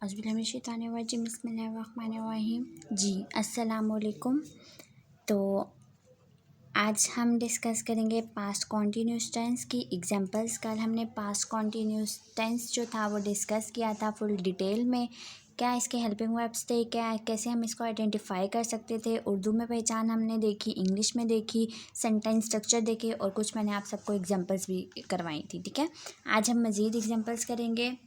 औज़ुबिल्लाहिमिनश्शैतानिर्रजीम बिस्मिल्लाहिर्रहमानिर्रहीम। जी अस्सलाम वालेकुम। तो आज हम डिस्कस करेंगे पास्ट कॉन्टीन्यूस टेंस की एग्जांपल्स। कल हमने पास्ट कॉन्टीन्यूस टेंस जो था वो डिस्कस किया था फुल डिटेल में। क्या इसके हेल्पिंग वर्ब्स थे, क्या कैसे हम इसको आइडेंटिफाई कर सकते थे, उर्दू में पहचान हमने देखी, इंग्लिश में देखी, सेंटेंस स्ट्रक्चर देखे और कुछ मैंने आप सबको एग्जांपल्स भी करवाई थी। ठीक है, आज हम मज़ीद एग्जांपल्स करेंगे।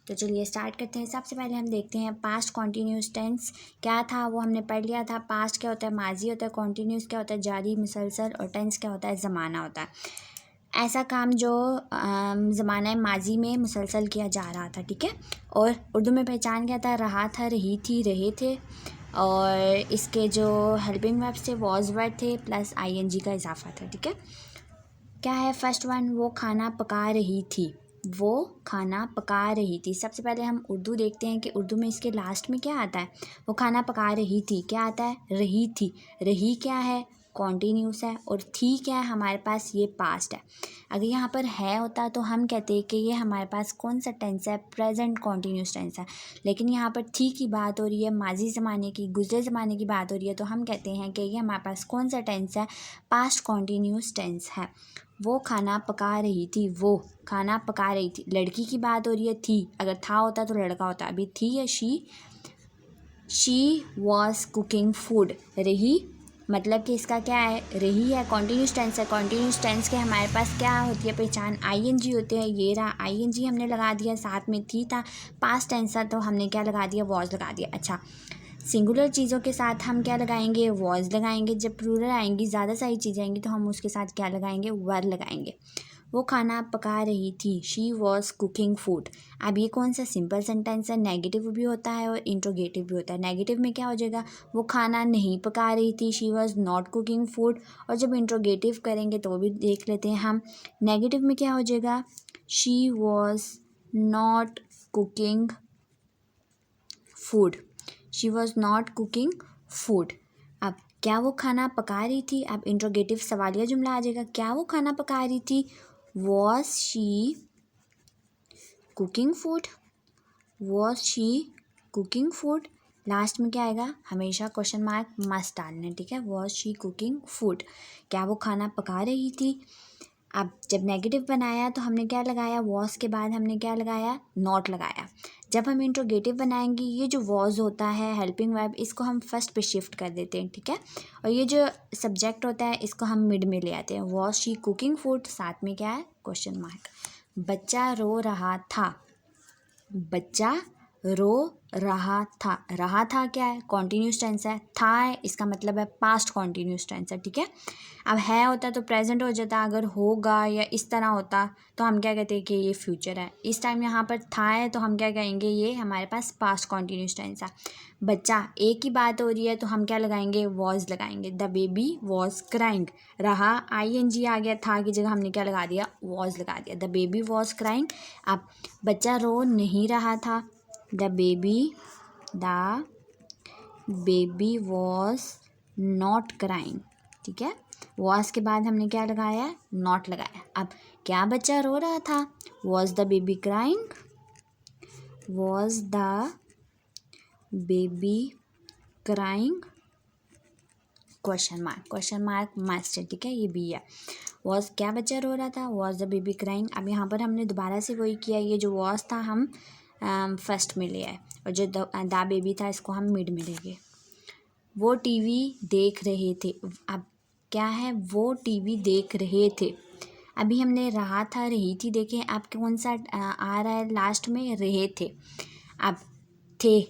तो चलिए स्टार्ट करते हैं। सबसे पहले हम देखते हैं पास्ट कॉन्टीन्यूस टेंस क्या था, वो हमने पढ़ लिया था। पास्ट क्या होता है, माजी होता है। कॉन्टीन्यूस क्या होता है, जारी मुसलसल। और टेंस क्या होता है, ज़माना होता है। ऐसा काम जो ज़माना माजी में मुसलसल किया जा रहा था। ठीक है, और उर्दू में पहचान क्या था, रहा था, रही थी, रहे थे। और इसके जो हेल्पिंग वर्ब्स थे वॉज वर्ड थे प्लस आईएनजी का इजाफा था। ठीक है, क्या है फर्स्ट वन, वो खाना पका रही थी। वो खाना पका रही थी। सबसे पहले हम उर्दू देखते हैं कि उर्दू में इसके लास्ट में क्या आता है। वो खाना पका रही थी, क्या आता है, रही थी। रही क्या है, कॉन्टीन्यूस है। और थी क्या है हमारे पास, ये पास्ट है। अगर यहाँ पर है होता तो हम कहते हैं कि ये हमारे पास कौन सा टेंस है, प्रेजेंट कॉन्टीन्यूस टेंस है। लेकिन यहाँ पर थी की बात हो रही है, माजी ज़माने की, गुज़रे ज़माने की बात हो रही है, तो हम कहते हैं कि ये हमारे पास कौन सा टेंस है, पास्ट कॉन्टीन्यूस टेंस है। वो खाना पका रही थी, वो खाना पका रही थी। लड़की की बात हो रही है, थी। अगर था होता तो लड़का होता। अभी थी है शी वॉज कुकिंग फूड। रही मतलब कि इसका क्या है, रही है, कॉन्टीन्यूस टेंस है। कॉन्टीन्यूस टेंस के हमारे पास क्या होती है पहचान, आईएनजी होते हैं। ये रहा आईएनजी हमने लगा दिया, साथ में थी था। पास्ट टेंस था तो हमने क्या लगा दिया, वॉज लगा दिया। अच्छा, सिंगुलर चीज़ों के साथ हम क्या लगाएंगे, वॉज लगाएंगे। जब प्लूरल आएंगी, ज़्यादा सारी चीज़ें आएंगी, तो हम उसके साथ क्या लगाएंगे, वर लगाएंगे। वो खाना पका रही थी, शी वॉज कुकिंग फूड। अब ये कौन सा सिंपल सेंटेंस है, नेगेटिव भी होता है और इंट्रोगेटिव भी होता है। नेगेटिव में क्या हो जाएगा, वो खाना नहीं पका रही थी, she was not cooking food. और जब इंट्रोगेटिव करेंगे तो वो भी देख लेते हैं हम। नेगेटिव में क्या हो जाएगा, she was not cooking food, she was not cooking food. अब क्या वो खाना पका रही थी, अब इंट्रोगेटिव सवालिया जुमला आ जाएगा, क्या वो खाना पका रही थी, was she cooking food, was she cooking food. Last में क्या आएगा, हमेशा क्वेश्चन मार्क मस्ट डालना है। ठीक है, वॉज शी कुकिंग फूड, क्या वो खाना पका रही थी। अब जब नेगेटिव बनाया तो हमने क्या लगाया, वॉज के बाद हमने क्या लगाया, नॉट लगाया। जब हम इंट्रोगेटिव बनाएंगे, ये जो वॉज होता है हेल्पिंग वर्ब, इसको हम फर्स्ट पे शिफ्ट कर देते हैं। ठीक है, और ये जो सब्जेक्ट होता है इसको हम मिड में ले आते हैं। वॉज शी कुकिंग फूड, साथ में क्या है, क्वेश्चन मार्क। बच्चा रो रहा था, बच्चा रो रहा था क्या है, कॉन्टीन्यूस टेंस है। था है, इसका मतलब है पास्ट कॉन्टीन्यूस टेंस है। ठीक है, अब है होता तो प्रेजेंट हो जाता, अगर होगा या इस तरह होता तो हम क्या कहते हैं कि ये फ्यूचर है। इस टाइम यहाँ पर था है तो हम क्या कहेंगे, ये हमारे पास पास्ट कॉन्टीन्यूस टेंस है। बच्चा एक ही बात हो रही है तो हम क्या लगाएंगे, वॉज लगाएंगे। The baby was crying. रहा आईएनजी आ गया, था की जगह हमने क्या लगा दिया, वॉज लगा दिया। The baby was crying. अब बच्चा रो नहीं रहा था, the baby was not crying. ठीक है, वॉज के बाद हमने क्या लगाया, नॉट लगाया। अब क्या बच्चा रो रहा था, was the baby crying, was the baby crying, question mark must है। ठीक है, ये भी है। वॉज क्या बच्चा रो रहा था, वॉज द बेबी क्राइंग। अब यहाँ पर हमने दोबारा से वही किया, ये जो वॉज था हम फर्स्ट में ले आए और जो द बेबी था इसको हम मिड में ले गए। वो टीवी देख रहे थे। अब क्या है, वो टीवी देख रहे थे। अभी हमने रहा था, रही थी, देखें अब कौन सा आ रहा है लास्ट में, रहे थे। अब थे,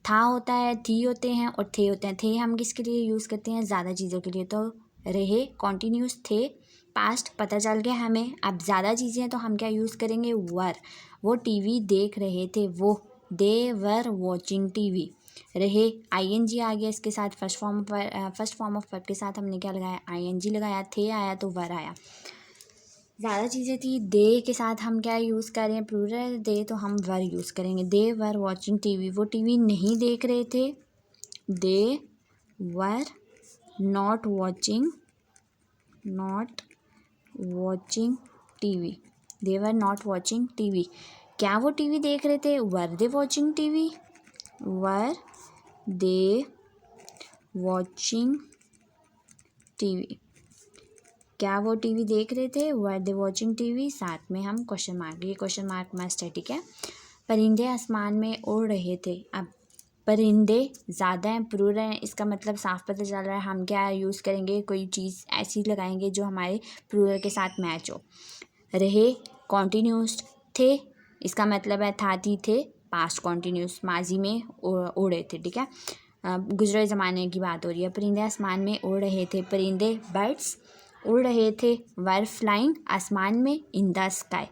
था होता है, थी होते हैं और थे होते हैं। थे हम किसके लिए यूज़ करते हैं, ज़्यादा चीज़ों के लिए। तो रहे कॉन्टीन्यूस, थे पास्ट, पता चल गया हमें। अब ज़्यादा चीज़ें हैं तो हम क्या यूज़ करेंगे, वर। वो टीवी देख रहे थे, वो दे वर वॉचिंग टीवी। रहे आईएनजी आ गया इसके साथ, फर्स्ट फॉर्म ऑफ वर्ब के साथ हमने क्या लगाया, आईएनजी लगाया। थे आया तो वर आया। ज़्यादा चीज़ें थी, दे के साथ हम क्या यूज़ कर रहे हैं, प्लूरल दे, तो हम वर यूज़ करेंगे। दे वर वॉचिंग टीवी, वो टीवी नहीं देख रहे थे, they were not watching TV, they were not watching TV. क्या वो टीवी देख रहे थे? Were they watching TV? Were they watching TV? क्या वो टीवी देख रहे थे? Were they watching TV? साथ में हम क्वेश्चन मार्क, ये क्वेश्चन मार्क मस्ट है, ठीक है। परिंदे आसमान में उड़ रहे थे। अब परिंदे ज़्यादा हैं, प्लूरल हैं, इसका मतलब साफ पता चल रहा है हम क्या यूज़ करेंगे, कोई चीज़ ऐसी लगाएंगे जो हमारे प्लूरल के साथ मैच हो। रहे कॉन्टीन्यूस, थे इसका मतलब है था, थी, थे, पास्ट कॉन्टीन्यूस, माजी में उड़े थे, ठीक है। गुजरे ज़माने की बात हो रही है। परिंदे आसमान में उड़ रहे थे। परिंदे बर्ड्स उड़ रहे थे। वर फ्लाइंग आसमान में, इन द स्काई।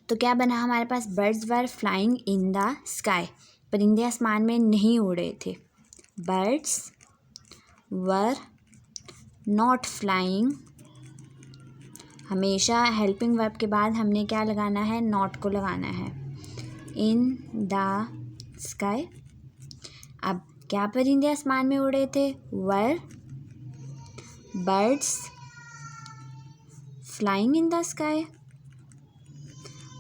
तो क्या बना हमारे पास? Birds were flying in the sky. परिंदे आसमान में नहीं उड़ रहे थे। बर्ड्स वर नॉट फ्लाइंग, हमेशा हेल्पिंग वर्ब के बाद हमने क्या लगाना है? नॉट को लगाना है। In the sky. अब क्या परिंदे आसमान में उड़ रहे थे? Were birds flying in the sky.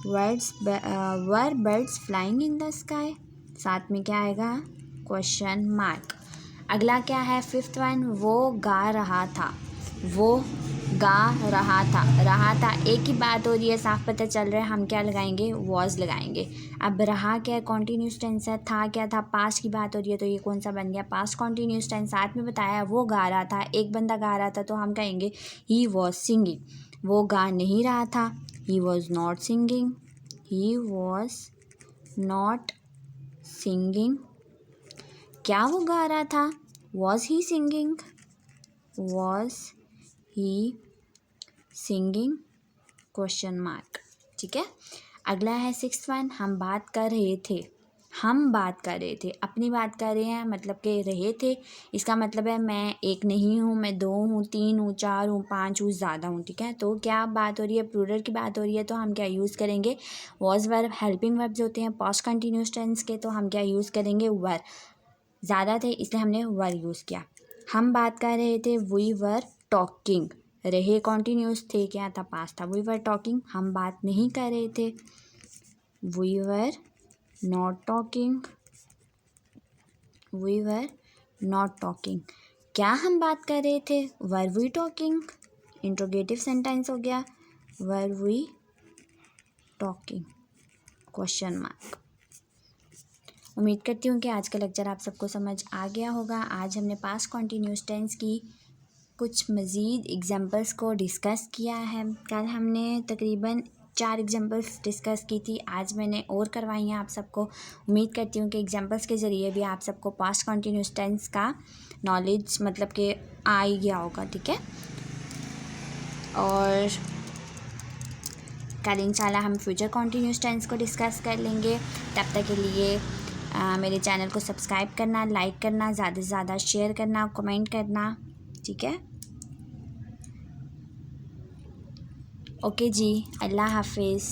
Were birds flying in the sky. साथ में क्या आएगा? Question mark. अगला क्या है? फिफ्थ वन, वो गा रहा था। वो गा रहा था एक ही बात हो रही है, साफ पता चल रहा है, हम क्या लगाएंगे? वॉज लगाएंगे। अब रहा क्या है? कॉन्टीन्यूस टेंस है। था क्या था? पास्ट की बात हो रही है, तो ये कौन सा बन गया? Past continuous tense. साथ में बताया वो गा रहा था, एक बंदा गा रहा था, तो हम कहेंगे ही वॉज सिंगिंग। वो गा नहीं रहा था, he was not singing. He was not singing. क्या वो गा रहा था? Was he singing? Was he singing? Question mark, ठीक है। अगला है सिक्स्थ वन, हम बात कर रहे थे। हम बात कर रहे थे, अपनी बात कर रहे हैं, मतलब कि रहे थे, इसका मतलब है मैं एक नहीं हूँ, मैं दो हूँ, तीन हूँ, चार हूँ, पाँच हूँ, ज़्यादा हूँ, ठीक है। तो क्या बात हो रही है? प्लूरल की बात हो रही है, तो हम क्या यूज़ करेंगे? वॉज वर्ब, हेल्पिंग वर्ब्स होते हैं पास्ट कंटिन्यूस टेंस के, तो हम क्या यूज़ करेंगे? वर। ज़्यादा थे इसलिए हमने वर यूज़ किया। हम बात कर रहे थे, वी वर टॉकिंग। रहे कॉन्टीन्यूस, थे क्या था? पास्ट था। वी वर टॉकिंग, हम बात नहीं कर रहे थे। We were not talking. We were not talking. क्या हम बात कर रहे थे? Were we talking? Interrogative sentence हो गया। Were we talking? Question mark. उम्मीद करती हूँ कि आज का लेक्चर आप सबको समझ आ गया होगा। आज हमने पास्ट कॉन्टीन्यूस टेंस की कुछ मज़ीद एग्जांपल्स को डिस्कस किया है। कल हमने तकरीबन 4 एग्जांपल्स डिस्कस की थी, आज मैंने और करवाई हैं आप सबको। उम्मीद करती हूँ कि एग्जांपल्स के ज़रिए भी आप सबको पास्ट कॉन्टीन्यूस टेंस का नॉलेज मतलब कि आ ही गया होगा, ठीक है। और कल इंशाल्लाह हम फ्यूचर कॉन्टीन्यूस टेंस को डिस्कस कर लेंगे। तब तक के लिए मेरे चैनल को सब्सक्राइब करना, लाइक करना, ज़्यादा से ज़्यादा शेयर करना, कमेंट करना, ठीक है। ओके जी, अल्लाह हाफिज़।